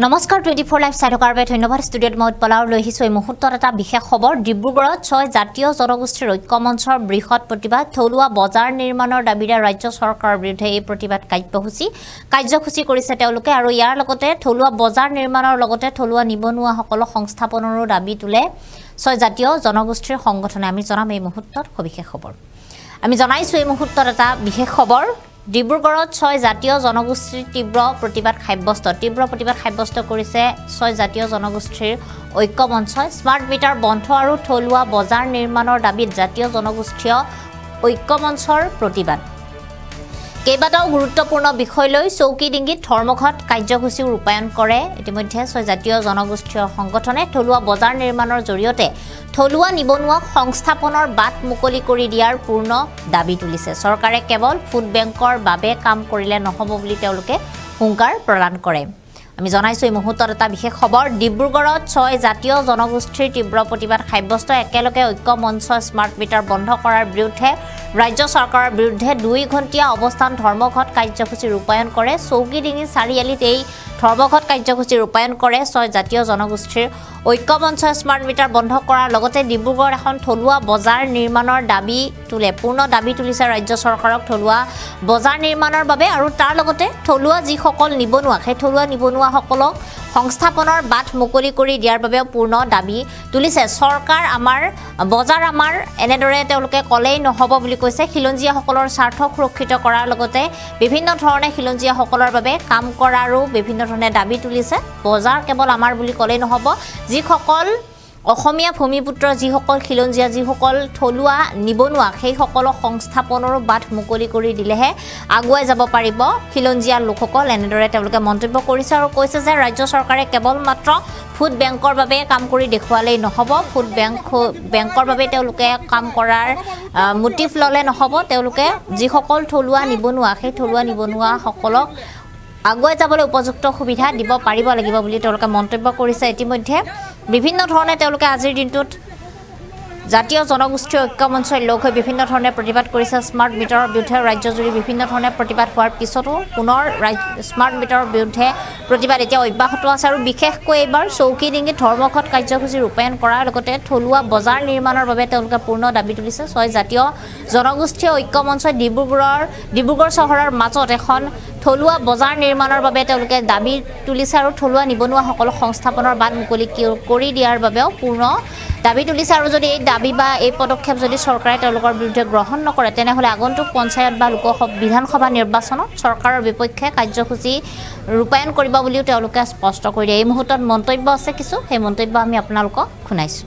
নমস্কাৰ 24 লাইভ চাই থকাৰ বাবে ধন্যবাদ ষ্টুডিঅ'ত মই উৎপলাৰ লৈ আহিছো এই মুহূৰ্তত এটা বিশেষ খবৰ ডিব্ৰুগড়ত 6 জাতীয় জনগোষ্ঠীৰ ঐক্য মঞ্চৰ বৃহৎ প্ৰতিবাদ থলুৱা বজাৰ নিৰ্মাণৰ দাবীৰে ৰাজ্য চৰকাৰৰ বিৰুদ্ধে এই প্ৰতিবাদ কাৰ্যসূচী কৰিছে তেওঁলোকে আৰু ইয়াৰ লগতে থলুৱা বজাৰ নিৰ্মাণৰ লগতে থলুৱা নিবনুৱাসকলক সংস্থাপনৰো দাবী তুলে 6 জাতীয় জনগোষ্ঠীৰ সংগঠনে আমি জনাম এই মুহূৰ্তত সবিশেষ খবৰ আমি জনাইছো এই মুহূৰ্তত এটা বিশেষ খবৰ ডিব্ৰুগড়ত 6 জাতীয় জনগোষ্ঠীৰ তীব্ৰ প্ৰতিবাদ সাব্যস্ত কৰিছে 6 জাতীয় জনগোষ্ঠীৰ ঐক্য মঞ্চই স্মাৰ্ট মিটাৰ বন্ধ আৰু থলুৱা বজাৰ নিৰ্মাণৰ দাবীত জাতীয় জনগোষ্ঠীয় ঐক্য মঞ্চৰ প্ৰতিবাদ কেইবাটাও গুৰুত্বপূৰ্ণ বিষয় লৈ চৌকি ডিঙ্গিত ধৰ্মঘট কাৰ্যসূচী ৰূপায়ণ কৰে ইতিমধ্যে 6 জাতীয় জনগোষ্ঠীয় সংগঠনে থলুৱা বজাৰ নিৰ্মাণৰ জৰিয়তে থলুৱা নিবনুৱাক সংস্থাপনৰ বাট মুকলি কৰি দিয়াৰ পূৰ্ণ দাবী তুলিছে চৰকাৰে কেৱল ফুড বেংকৰ বাবে কাম কৰিলে নহব বুলি তেওঁলোকে হুংকাৰ প্ৰদান কৰে আমি জনাইছো এই মুহূৰ্তত এটা বিশেষ খবৰ ডিব্ৰুগড়ত 6 জাতীয় জনগোষ্ঠীৰ তীব্ৰ প্ৰতিবাদ সাব্যস্ত একেলগে ঐক্য মঞ্চ স্মাৰ্ট মিটাৰ বন্ধ কৰাৰ বিৰুদ্ধে ৰাজ্য চৰকাৰৰ বিৰুদ্ধে 2 ঘণ্টীয়া অৱস্থান ধৰ্মঘট কাৰ্যসূচী ৰূপায়ণ কৰে চৌকিডিঙি চাৰিআলিত এই ধৰ্মঘট কাৰ্যসূচী ৰূপায়ণ কৰে 6 জাতীয় জনগোষ্ঠীৰ ঐক্য মঞ্চ স্মাৰ্ট মিটাৰ বন্ধ কৰাৰ লগতে ডিব্ৰুগড় এখন থলুৱা বজাৰ নিৰ্মাণৰ দাবী তুলে পূৰ্ণ দাবী তুলিছে ৰাজ্য চৰকাৰক থলুৱা বজাৰ নিৰ্মাণৰ বাবে আৰু তাৰ লগতে থলুৱা যিসকল নিবনুৱা সেই থলুৱা নিবনুৱাসকলক সংস্থাপনৰ বাট মুকলি কৰি দিয়াৰ বাবে পূৰ্ণ দাবী তুলিছে চৰকাৰ আমাৰ বজাৰ আমাৰ এনেদৰে তেওঁলোকে কলেই নহব বুলি কৈছে খিলঞ্জীয়াসকলৰ স্বাৰ্থ সুৰক্ষিত কৰাৰ লগতে বিভিন্ন ধৰণে খিলঞ্জীয়াসকলৰ বাবে কাম কৰাৰো বিভিন্ন ধৰণে দাবী তুলিছে বজাৰ কেৱল আমাৰ বুলি কলেই নহব যিসকল অসমীয়া ভূমিপুত্ৰ যিসকল খিলঞ্জীয়া যিসকল থলুৱা নিবনুৱা সেই সকল সংস্থাপনৰো বাট মুকলি কৰি দিলেহে আগুৱাই যাব পাৰিব খিলঞ্জীয়া লোকসকল এনেদৰে তেওঁলোকে মন্তব্য কৰিছে আৰু কৈছে যে ৰাজ্য চৰকাৰে কেৱল মাত্ৰ ফুড বেংকৰ বাবে কাম কৰি দেখুৱালেই নহব ফুড বেংকৰ বাবে তেওঁলোকে কাম কৰাৰ মোটিভ ললে নহব তেওঁলোকে যিসকল থলুৱা নিবনুৱা সেই থলুৱা নিবনুৱাসকলক আগুৱাই যাবলৈ উপযুক্ত সুবিধা দিব পাৰিব লাগিব বুলি তেওঁলোকে মন্তব্য কৰিছে ইতিমধ্যে বিভিন্ন ধৰণে তেওঁলোকে আজিৰ দিনটোত জাতীয় জনগোষ্ঠীয় ঐক্য মঞ্চৰ লগ হৈ বিভিন্ন ধৰণে প্ৰতিবাদ কৰিছে স্মাৰ্ট মিটাৰৰ বিৰুদ্ধে ৰাজ্যজুৰি বিভিন্ন ধৰণে প্ৰতিবাদ হোৱাৰ পিছতো পুনৰ স্মাৰ্ট মিটাৰৰ বিৰুদ্ধে প্ৰতিবাদ এতিয়া অব্যাহত আছে আৰু বিশেষকৈ এইবাৰ চৌকি ডিঙ্গিত ধৰ্মঘট কাৰ্যসূচী ৰূপায়ণ কৰাৰ লগতে থলুৱা বজাৰ নিৰ্মাণৰ বাবে তেওঁলোকে পূৰ্ণ দাবী তুলিছে 6 জাতীয় জনগোষ্ঠীয় ঐক্য মঞ্চই ডিব্ৰুগড় চহৰৰ মাজত এখন থলুৱা বজাৰ নিৰ্মাণৰ বাবে তেওঁলোকে দাবী তুলিছে আৰু থলুৱা নিবনুৱাসকলক সংস্থাপনৰ বাট মুকলি কৰি দিয়াৰ বাবেও পূৰ্ণ দাবী তুলিছে আৰু যদি এই দাবী বা এই পদক্ষেপ যদি চৰকাৰে তেওঁলোকৰ বিৰুদ্ধে গ্ৰহণ নকৰে তেনেহলে আগন্তুক পঞ্চায়ত বা বিধানসভা নিৰ্বাচনত চৰকাৰৰ বিপক্ষে কাৰ্যসূচী ৰূপায়ণ কৰিব বুলিও তেওঁলোকে স্পষ্ট কৰি দিয়ে এই মুহূৰ্তত মন্তব্য আছে কিছু সেই মন্তব্য আমি আপোনালোকক শুনাইছো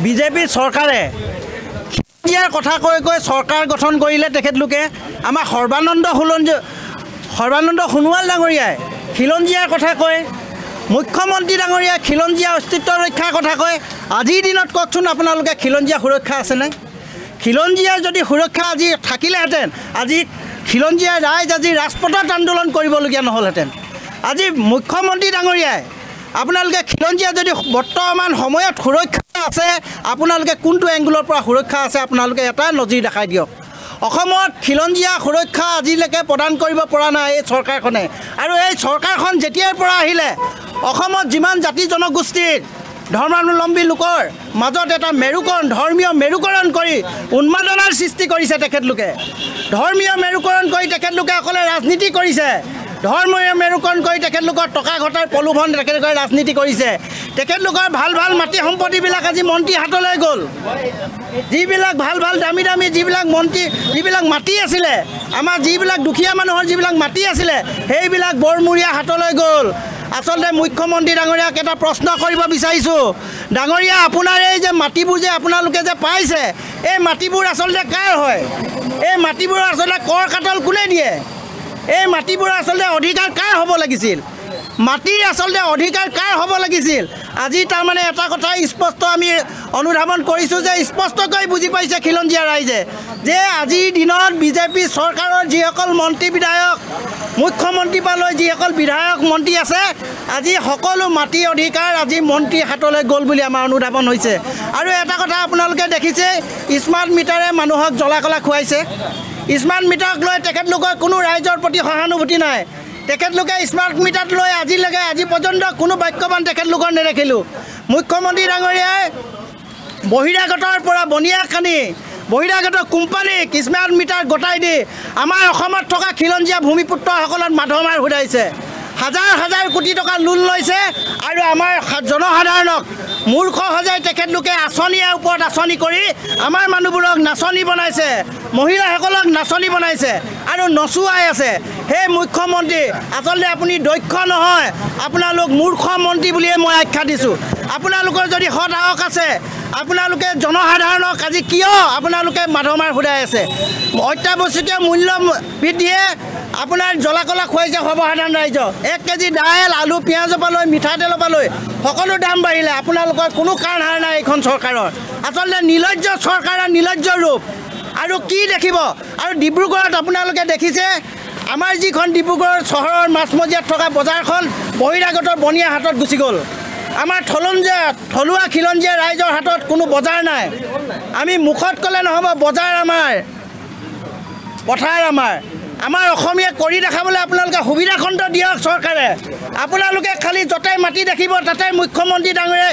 বিজেপি চৰকাৰে খিলঞ্জীয়াৰ কথা কৈ চৰকাৰ গঠন কৰিলে তেখেতলোকে আমাৰ সৰ্বানন্দ সোণোৱাল ডাঙৰীয়াই খিলঞ্জীয়াৰ কথা কয় মুখ্যমন্ত্ৰী ডাঙৰীয়াই খিলঞ্জীয়া অস্তিত্ব ৰক্ষাৰ কথা কয় আজিৰ দিনত কওকচোন আপোনালোকে খিলঞ্জীয়া সুৰক্ষা আছেনে খিলঞ্জীয়াৰ যদি সুৰক্ষা আজি থাকিলেহেঁতেন আজি খিলঞ্জীয়া ৰাইজ আজি ৰাজপথত আন্দোলন কৰিবলগীয়া নহ'লহেঁতেন আজি মুখ্যমন্ত্ৰী ডাঙৰীয়াই আপোনালোকে খিলঞ্জীয়া যদি বৰ্তমান সময়ত সুৰক্ষা আছে আপোনালোকে কোনটো এংগুলৰ পৰা সুৰক্ষা আছে আপোনালোকে এটা নজিৰ দেখাই দিয়ক অসমত খিলঞ্জীয়া সুৰক্ষা আজিলৈকে প্ৰদান কৰিব পৰা নাই এই চৰকাৰখনে আৰু এই চৰকাৰখন যেতিয়াৰ পৰা আহিলে অসমত যিমান জাতি জনগোষ্ঠীৰ ধৰ্মাৱলম্বী লোকৰ মাজত এটা ধৰ্মীয় মেৰুকৰণ কৰি উন্মাদনাৰ সৃষ্টি কৰিছে তেখেতলোকে ধৰ্মীয় মেৰুকৰণ কৰি তেখেতলোকে অকলে ৰাজনীতি কৰিছে ধৰ্মীয় মেৰুকৰণ কৰি তেখেতলোকৰ টকা ঘটাৰ প্ৰলোভন তেখেতলোকে ৰাজনীতি কৰিছে তেখেতলোকৰ ভাল মাটি সম্পত্তিবিলাক আজি মন্ত্ৰী হাতলৈ গ'ল যিবিলাক ভাল দামী যিবিলাক মন্ত্ৰী যিবিলাক মাটি আছিলে আমাৰ যিবিলাক দুখীয়া মানুহৰ যিবিলাক মাটি আছিলে সেইবিলাক বৰমূৰীয়া হাতলৈ গ'ল আচলতে মুখ্যমন্ত্ৰী ডাঙৰীয়াক এটা প্ৰশ্ন কৰিব বিচাৰিছোঁ ডাঙৰীয়া আপোনাৰ এই যে মাটিবোৰ যে আপোনালোকে যে পাইছে এই মাটিবোৰ আচলতে কাৰ হয় এই মাটিবোৰ আচলতে কৰ কাটল কোনে দিয়ে এই মাটিবোৰ আচলতে অধিকাৰ কাৰ হ'ব লাগিছিল মাটিৰ আচলতে অধিকাৰ কাৰ হ'ব লাগিছিল আজি তাৰমানে এটা কথা স্পষ্ট আমি অনুধাৱন কৰিছোঁ যে স্পষ্টকৈ বুজি পাইছে খিলঞ্জীয়া ৰাইজে যে আজিৰ দিনত বিজেপি চৰকাৰৰ যিসকল মন্ত্ৰী বিধায়ক মুখ্যমন্ত্ৰীৰ পৰা লৈ যিসকল বিধায়ক মন্ত্ৰী আছে আজি সকলো মাটি অধিকাৰ আজি মন্ত্ৰীৰ হাতলৈ গ'ল বুলি আমাৰ অনুধাৱন হৈছে আৰু এটা কথা আপোনালোকে দেখিছে স্মাৰ্ট মিটাৰে মানুহক জ্বলা কলা খুৱাইছে স্মাৰ্ট মিটাৰক লৈ তেখেতলোকৰ কোনো ৰাইজৰ প্ৰতি সহানুভূতি নাই তেখেতলোকে স্মাৰ্ট মিটাৰ লৈ আজি পৰ্যন্ত কোনো বাক্যবান তেখেতলোকৰ নেদেখিলোঁ মুখ্যমন্ত্ৰী ডাঙৰীয়াই বহিৰাগতৰ পৰা বনিয়া কানি বহিৰাগত কোম্পানীক স্মাৰ্ট মিটাৰ গতাই দি আমাৰ অসমত থকা খিলঞ্জীয়া ভূমিপুত্ৰসকলত মাধমাৰ ঘূৰাইছে হাজাৰ হাজাৰ কোটি টকা লোন লৈছে আৰু আমাৰ জনসাধাৰণক মূৰ্খ সজাই তেখেতলোকে আঁচনিৰ ওপৰত আঁচনি কৰি আমাৰ মানুহবোৰক নাচনি বনাইছে মহিলাসকলক নাচনি বনাইছে আৰু নচুৱাই আছে সেই মুখ্যমন্ত্ৰী আচলতে আপুনি দক্ষ নহয় আপোনালোক মূৰ্খ মন্ত্ৰী বুলিয়ে মই আখ্যা দিছোঁ আপোনালোকৰ যদি সৎ সাহস আছে আপোনালোকে জনসাধাৰণক আজি কিয় আপোনালোকে মাধমাৰ ঘূৰাই আছে অত্যাৱশ্যকীয় মূল্য বৃদ্ধিয়ে আপোনাৰ জ্বলা কলা খুৱাইছে সৰ্বসাধাৰণ ৰাইজক 1 কেজি দাইল আলু পিঁয়াজৰ পৰা লৈ মিঠাতেলৰ পৰা লৈ সকলো দাম বাঢ়িলে আপোনালোকৰ কোনো কাৰণ হাৰ নাই এইখন চৰকাৰৰ আচলতে নিৰ্লজ্জ চৰকাৰৰ নিৰ্লজ্জ ৰূপ আৰু কি দেখিব আৰু ডিব্ৰুগড়ত আপোনালোকে দেখিছে আমাৰ যিখন ডিব্ৰুগড় চহৰৰ মাছমজিয়াত থকা বজাৰখন বহিৰাগতৰ বনিয়া হাতত গুচি গ'ল আমাৰ থলুৱা খিলঞ্জীয়া ৰাইজৰ হাতত কোনো বজাৰ নাই আমি মুখত ক'লে নহ'ব বজাৰ আমাৰ পথাৰ আমাৰ অসমীয়া কৰি দেখাবলৈ আপোনালোকে সুবিধাখণ্ড দিয়ক চৰকাৰে আপোনালোকে খালি য'তে মাটি দেখিব তাতে মুখ্যমন্ত্ৰী ডাঙৰীয়াই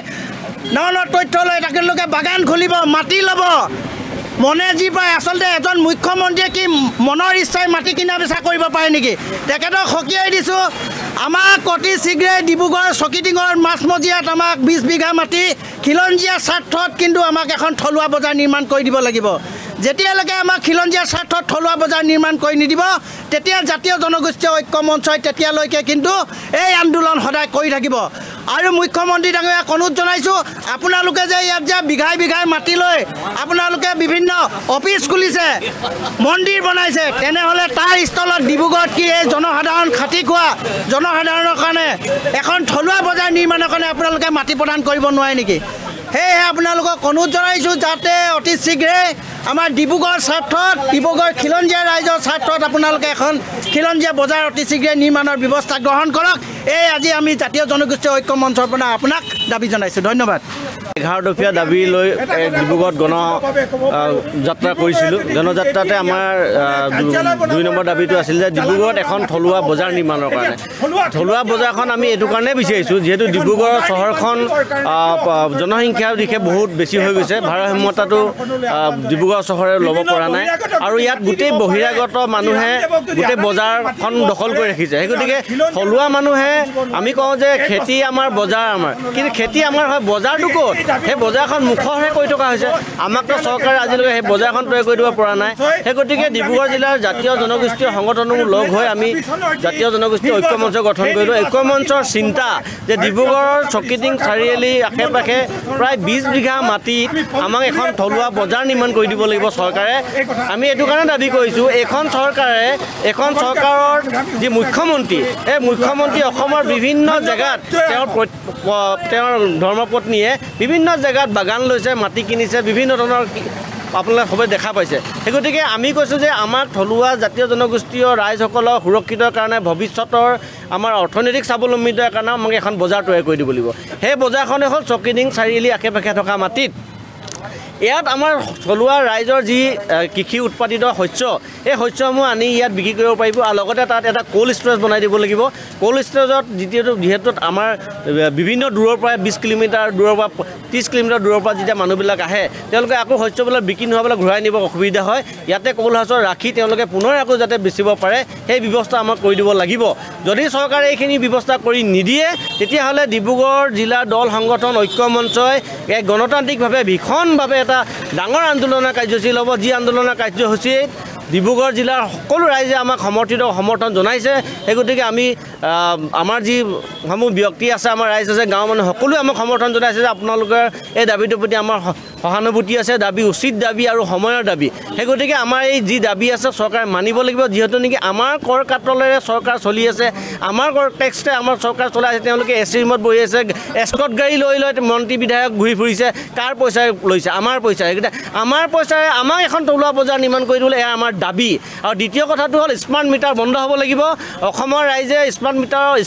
ন তথ্য লৈ তেখেতলোকে বাগান খুলিব মাটি ল'ব মনে যি পায় আচলতে এজন মুখ্যমন্ত্ৰীয়ে কি মনৰ ইচ্ছাই মাটি কিনা বেচা কৰিব পাৰে নেকি তেখেতক সকীয়াই দিছোঁ আমাক অতি শীঘ্ৰে ডিব্ৰুগড় চকিডিঙৰ মাছমজিয়াত আমাক 20 বিঘা মাটি খিলঞ্জীয়া স্বাৰ্থত কিন্তু আমাক এখন থলুৱা বজাৰ নিৰ্মাণ কৰি দিব লাগিব যেতিয়ালৈকে আমাক খিলঞ্জীয়া স্বাৰ্থত থলুৱা বজাৰ নিৰ্মাণ কৰি নিদিব তেতিয়া জাতীয় জনগোষ্ঠীয় ঐক্য মঞ্চই তেতিয়ালৈকে কিন্তু এই আন্দোলন সদায় কৰি থাকিব আৰু মুখ্যমন্ত্ৰী ডাঙৰীয়াক অনুৰোধ জনাইছোঁ আপোনালোকে যে ইয়াত যে বিঘাই বিঘাই মাটি লৈ আপোনালোকে বিভিন্ন অফিচ খুলিছে মন্দিৰ বনাইছে তেনেহ'লে তাৰ স্থলত ডিব্ৰুগড়ত কি এই জনসাধাৰণ খাটি খোৱা জনসাধাৰণৰ কাৰণে এখন থলুৱা বজাৰ নিৰ্মাণৰ কাৰণে আপোনালোকে মাটি প্ৰদান কৰিব নোৱাৰে নেকি সেয়েহে আপোনালোকক অনুৰোধ জনাইছোঁ যাতে অতি শীঘ্ৰে আমাৰ ডিব্ৰুগড়ৰ স্বাৰ্থত ডিব্ৰুগড় খিলঞ্জীয়া ৰাইজৰ স্বাৰ্থত আপোনালোকে এখন খিলঞ্জীয়া বজাৰ অতি শীঘ্ৰে নিৰ্মাণৰ ব্যৱস্থা গ্ৰহণ কৰক এই আজি আমি জাতীয় জনগোষ্ঠীয় ঐক্য মঞ্চৰ পৰা আপোনাক দাবী জনাইছোঁ ধন্যবাদ 11 দফীয়া দাবী লৈ ডিব্ৰুগড়ত গণযাত্ৰা কৰিছিলোঁ জনযাত্ৰাতে আমাৰ 2 নম্বৰ দাবীটো আছিল যে ডিব্ৰুগড়ত এখন থলুৱা বজাৰ নিৰ্মাণৰ কাৰণে থলুৱা বজাৰখন আমি এইটো কাৰণে বিচাৰিছোঁ যিহেতু ডিব্ৰুগড় চহৰখন জনসংখ্যাৰ দিশে বহুত বেছি হৈ গৈছে ভাৰসাম্যতাটো ডিব্ৰুগড় চহৰে ল'ব পৰা নাই আৰু ইয়াত গোটেই বহিৰাগত মানুহে গোটেই বজাৰখন দখল কৰি ৰাখিছে সেই গতিকে থলুৱা মানুহে আমি কওঁ যে খেতি আমাৰ বজাৰ আমাৰ কিন্তু খেতি আমাৰ হয় বজাৰটো ক'ত সেই বজাৰখন মুখৰহে কৰি থকা হৈছে আমাকতো চৰকাৰে আজিলৈকে সেই বজাৰখন তৈয়াৰ কৰি দিব পৰা নাই সেই গতিকে ডিব্ৰুগড় জিলাৰ জাতীয় জনগোষ্ঠীয় সংগঠনবোৰ লগ হৈ আমি জাতীয় জনগোষ্ঠীয় ঐক্য মঞ্চ গঠন কৰিলোঁ ঐক্য মঞ্চৰ চিন্তা যে ডিব্ৰুগড়ৰ চকিডিং চাৰিআলি আশে পাশে প্ৰায় 20 বিঘা মাটিত আমাক এখন থলুৱা বজাৰ নিৰ্মাণ কৰি দিব লাগিব চৰকাৰে আমি এইটো কাৰণে দাবী কৰিছোঁ এখন চৰকাৰৰ যি মুখ্যমন্ত্ৰী এই মুখ্যমন্ত্ৰী অসমৰ বিভিন্ন জেগাত তেওঁৰ ধৰ্মপত্নীয়ে বিভিন্ন জেগাত বাগান লৈছে মাটি কিনিছে বিভিন্ন ধৰণৰ আপোনালোকে সবে দেখা পাইছে সেই গতিকে আমি কৈছোঁ যে আমাৰ থলুৱা জাতীয় জনগোষ্ঠীয় ৰাইজসকলৰ সুৰক্ষিতৰ কাৰণে ভৱিষ্যতৰ আমাৰ অৰ্থনৈতিক স্বাৱলম্বিতাৰ কাৰণে আমাক এখন বজাৰ তৈয়াৰ কৰি দিব লাগিব সেই বজাৰখনে হ'ল চকিডিং চাৰিআলি আশে পাশে থকা মাটিত ইয়াত আমাৰ থলুৱা ৰাইজৰ যি কৃষি উৎপাদিত শস্য এই শস্যসমূহ আনি ইয়াত বিক্ৰী কৰিব পাৰিব আৰু লগতে তাত এটা কোল্ড ষ্টৰেজ বনাই দিব লাগিব কোল্ড ষ্টৰেজত যিহেতু আমাৰ বিভিন্ন দূৰৰ পৰা 20 কিলোমিটাৰ দূৰৰ পৰা 30 কিলোমিটাৰ দূৰৰ পৰা যেতিয়া মানুহবিলাক আহে তেওঁলোকে আকৌ শস্যবিলাক বিক্ৰী নোহোৱাবলৈ ঘূৰাই নিব অসুবিধা হয় ইয়াতে কোল্ড হাউচত ৰাখি তেওঁলোকে পুনৰ আকৌ যাতে বেচিব পাৰে সেই ব্যৱস্থা আমাক কৰি দিব লাগিব যদি চৰকাৰে এইখিনি ব্যৱস্থা কৰি নিদিয়ে তেতিয়াহ'লে ডিব্ৰুগড় জিলাৰ দল সংগঠন ঐক্য মঞ্চই এক গণতান্ত্ৰিকভাৱে ভীষণভাৱে এটা ডাঙৰ আন্দোলনৰ কাৰ্যসূচী ল'ব যি আন্দোলনৰ কাৰ্যসূচীত ডিব্ৰুগড় জিলাৰ সকলো ৰাইজে আমাক সমৰ্থন জনাইছে। সেই গতিকে আমি আমাৰ যি সমূহ ব্যক্তি আছে, আমাৰ ৰাইজ আছে, গাঁৱৰ মানুহ সকলোৱে আমাক সমৰ্থন জনাইছে যে আপোনালোকৰ এই দাবীটোৰ প্ৰতি আমাৰ সহানুভূতি আছে, দাবী উচিত দাবী আৰু সময়ৰ দাবী। সেই গতিকে আমাৰ এই যি দাবী আছে চৰকাৰে মানিব লাগিব, যিহেতু নেকি আমাৰ কৰ কাটলেৰে চৰকাৰ চলি আছে, আমাৰ কৰ টেক্সে আমাৰ চৰকাৰ চলাই আছে। তেওঁলোকে এ চি ৰুমত বহি আছে, এস্কট গাড়ী লৈ মন্ত্ৰী বিধায়ক ঘূৰি ফুৰিছে। কাৰ পইচাৰে লৈছে? আমাৰ পইচাৰে। গতিকে আমাৰ পইচাৰে আমাক এখন থলুৱা বজাৰ নিৰ্মাণ কৰি দিবলৈ এয়া আমাৰ দাবী। আৰু দ্বিতীয় কথাটো হ'ল স্মাৰ্ট মিটাৰ বন্ধ হ'ব লাগিব। অসমৰ ৰাইজে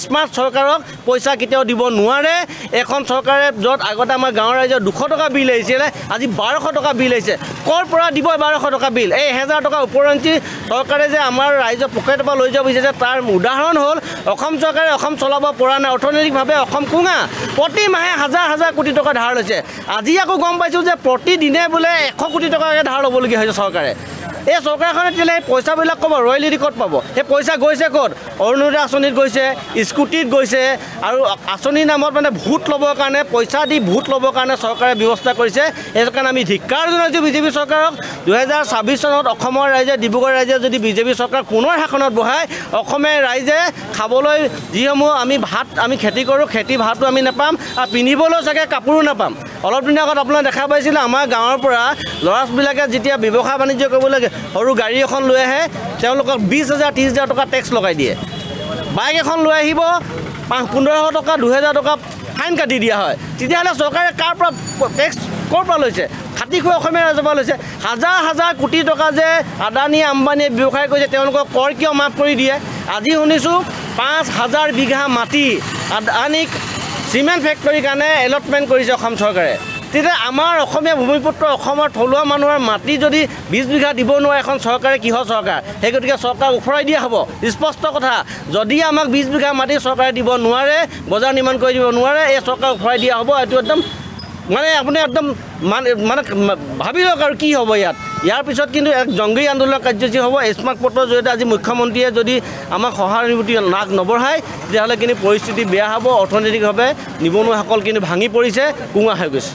স্মাৰ্ট চৰকাৰক পইচা কেতিয়াও দিব নোৱাৰে। এখন চৰকাৰে য'ত আগতে আমাৰ গাঁৱৰ ৰাইজৰ 200 টকা বিল আহিছিলে, আজি 1200 টকা বিল আহিছে। ক'ৰ পৰা দিব 1200 টকা বিল? এই 1000 টকা ওপৰঞ্চি চৰকাৰে যে আমাৰ ৰাইজৰ পকেটৰ পৰা লৈ যাব বিচাৰিছে, তাৰ উদাহৰণ হ'ল অসম চৰকাৰে অসম চলাব পৰা নাই। অৰ্থনৈতিকভাৱে অসম কোঙা। প্ৰতি মাহে হাজাৰ হাজাৰ কোটি টকা ধাৰ লৈছে। আজি আকৌ গম পাইছোঁ যে প্ৰতিদিনে বোলে 100 কোটি টকাকৈ ধাৰ ল'বলগীয়া হৈছে চৰকাৰে। এই চৰকাৰখনে তেতিয়াহ'লে সেই পইচাবিলাক ক'ব, ৰয়েলিটি ক'ত পাব? সেই পইচা গৈছে ক'ত? অৰুণোদয় আঁচনিত গৈছে, স্কুটিত গৈছে, আৰু আঁচনিৰ নামত মানে ভোট ল'বৰ কাৰণে, পইচা দি ভোট ল'বৰ কাৰণে চৰকাৰে ব্যৱস্থা কৰিছে। সেইকাৰণে আমি ধিক্কাৰ জনাইছোঁ বিজেপি চৰকাৰক। 2026 চনত অসমৰ ৰাইজে, ডিব্ৰুগড় ৰাইজে যদি বিজেপি চৰকাৰ পুনৰ শাসনত বহায়, অসমীয়া ৰাইজে খাবলৈ যিসমূহ আমি খেতি কৰোঁ, খেতি ভাতটো আমি নাপাম, আৰু পিন্ধিবলৈও চাগে কাপোৰো নাপাম। অলপ দিনৰ আগত আপোনালোকে দেখা পাইছিলে আমাৰ গাঁৱৰ পৰা ল'ৰাবিলাকে যেতিয়া ব্যৱসায় বাণিজ্য কৰিবলৈ সৰু গাড়ী এখন লৈ আহে, তেওঁলোকক 20,000 30,000 টকা টেক্স লগাই দিয়ে। বাইক এখন লৈ আহিব, 1500 টকা 2000 টকা ফাইন কাটি দিয়া হয়। তেতিয়াহ'লে চৰকাৰে কাৰ পৰা টেক্স ক'ৰ পৰা লৈছে? খাটি খোৱা অসমীয়া ৰাইজৰ পৰা লৈছে। হাজাৰ হাজাৰ কোটি টকা যে আদানী আম্বানীয়ে ব্যৱসায় কৰিছে, তেওঁলোকক কৰ কিয় মাফ কৰি দিয়ে? আজি শুনিছোঁ 5000 বিঘা মাটি আদানীক চিমেণ্ট ফেক্টৰীৰ কাৰণে এলটমেণ্ট কৰিছে অসম চৰকাৰে। তেতিয়া আমাৰ অসমীয়া ভূমিপুত্ৰ, অসমৰ থলুৱা মানুহৰ মাটি যদি 20 বিঘা দিব নোৱাৰে এখন চৰকাৰে, কিহৰ চৰকাৰ? সেই গতিকে চৰকাৰ উফৰাই দিয়া হ'ব। স্পষ্ট কথা, যদি আমাক 20 বিঘা মাটি চৰকাৰে দিব নোৱাৰে, বজাৰ নিৰ্মাণ কৰি দিব নোৱাৰে, এই চৰকাৰ উফৰাই দিয়া হ'ব। এইটো একদম আপুনি একদম ভাবি লওক আৰু কি হ'ব ইয়াত। ইয়াৰ পিছত কিন্তু এক জংগী আন্দোলনৰ কাৰ্যসূচী হ'ব। স্মাৰ্ট পৰ্টৰ জৰিয়তে আজি মুখ্যমন্ত্ৰীয়ে যদি আমাক সহানুভূতি নাক নবঢ়ায়, তেতিয়াহ'লে কিন্তু পৰিস্থিতি বেয়া হ'ব। অৰ্থনৈতিকভাৱে নিবনুৱাসকল কিন্তু ভাঙি পৰিছে, কোঙা হৈ গৈছে।